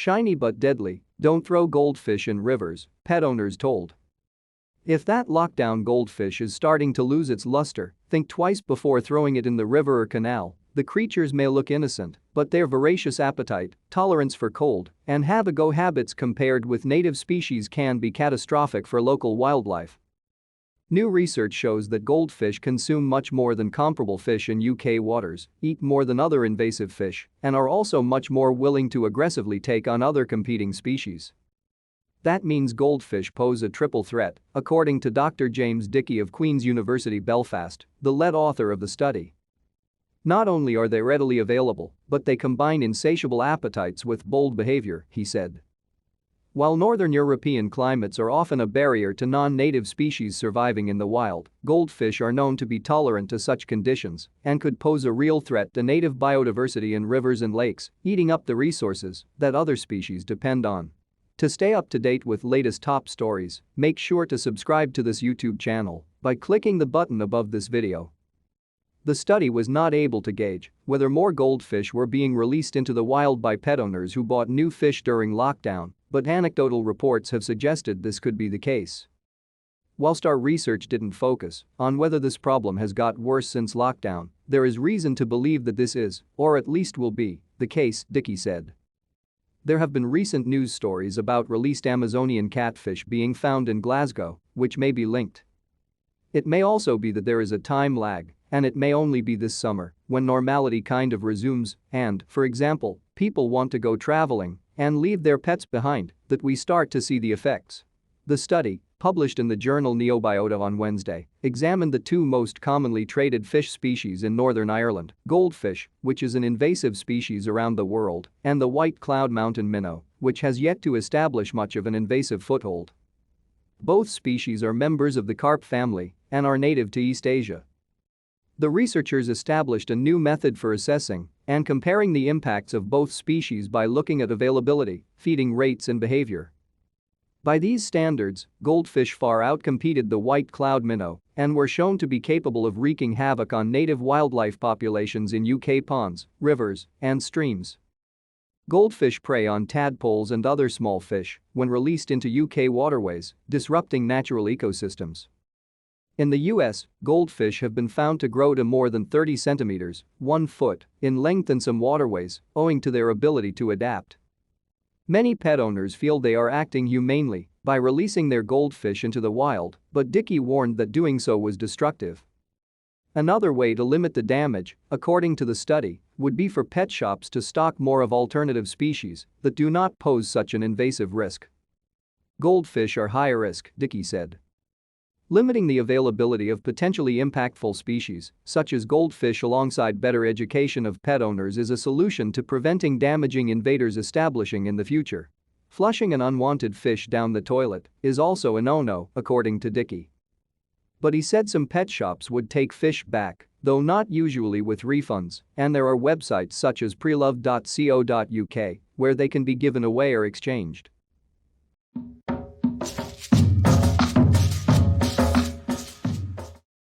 Shiny but deadly, don't throw goldfish in rivers, pet owners told. If that lockdown goldfish is starting to lose its luster, think twice before throwing it in the river or canal. The creatures may look innocent, but their voracious appetite, tolerance for cold, and have-a-go habits compared with native species can be catastrophic for local wildlife. New research shows that goldfish consume much more than comparable fish in UK waters, eat more than other invasive fish, and are also much more willing to aggressively take on other competing species. That means goldfish pose a triple threat, according to Dr. James Dickey of Queen's University Belfast, the lead author of the study. Not only are they readily available, but they combine insatiable appetites with bold behaviour, he said. While northern European climates are often a barrier to non-native species surviving in the wild, goldfish are known to be tolerant to such conditions and could pose a real threat to native biodiversity in rivers and lakes, eating up the resources that other species depend on. To stay up to date with latest top stories, make sure to subscribe to this YouTube channel by clicking the button above this video. The study was not able to gauge whether more goldfish were being released into the wild by pet owners who bought new fish during lockdown, but anecdotal reports have suggested this could be the case. Whilst our research didn't focus on whether this problem has got worse since lockdown, there is reason to believe that this is, or at least will be, the case, Dickey said. There have been recent news stories about released Amazonian catfish being found in Glasgow, which may be linked. It may also be that there is a time lag, and it may only be this summer when normality kind of resumes and, for example, people want to go traveling and leave their pets behind, that we start to see the effects. The study, published in the journal Neobiota on Wednesday, examined the two most commonly traded fish species in Northern Ireland, goldfish, which is an invasive species around the world, and the white cloud mountain minnow, which has yet to establish much of an invasive foothold. Both species are members of the carp family and are native to East Asia. The researchers established a new method for assessing and comparing the impacts of both species by looking at availability, feeding rates and behavior. By these standards, goldfish far outcompeted the white cloud minnow and were shown to be capable of wreaking havoc on native wildlife populations in UK ponds, rivers, and streams. Goldfish prey on tadpoles and other small fish when released into UK waterways, disrupting natural ecosystems. In the US, goldfish have been found to grow to more than 30 centimeters, 1 foot, in length in some waterways, owing to their ability to adapt. Many pet owners feel they are acting humanely by releasing their goldfish into the wild, but Dickey warned that doing so was destructive. Another way to limit the damage, according to the study, would be for pet shops to stock more of alternative species that do not pose such an invasive risk. Goldfish are high risk, Dickey said. Limiting the availability of potentially impactful species, such as goldfish alongside better education of pet owners is a solution to preventing damaging invaders establishing in the future. Flushing an unwanted fish down the toilet is also a no-no, according to Dickey. But he said some pet shops would take fish back, though not usually with refunds, and there are websites such as preloved.co.uk where they can be given away or exchanged.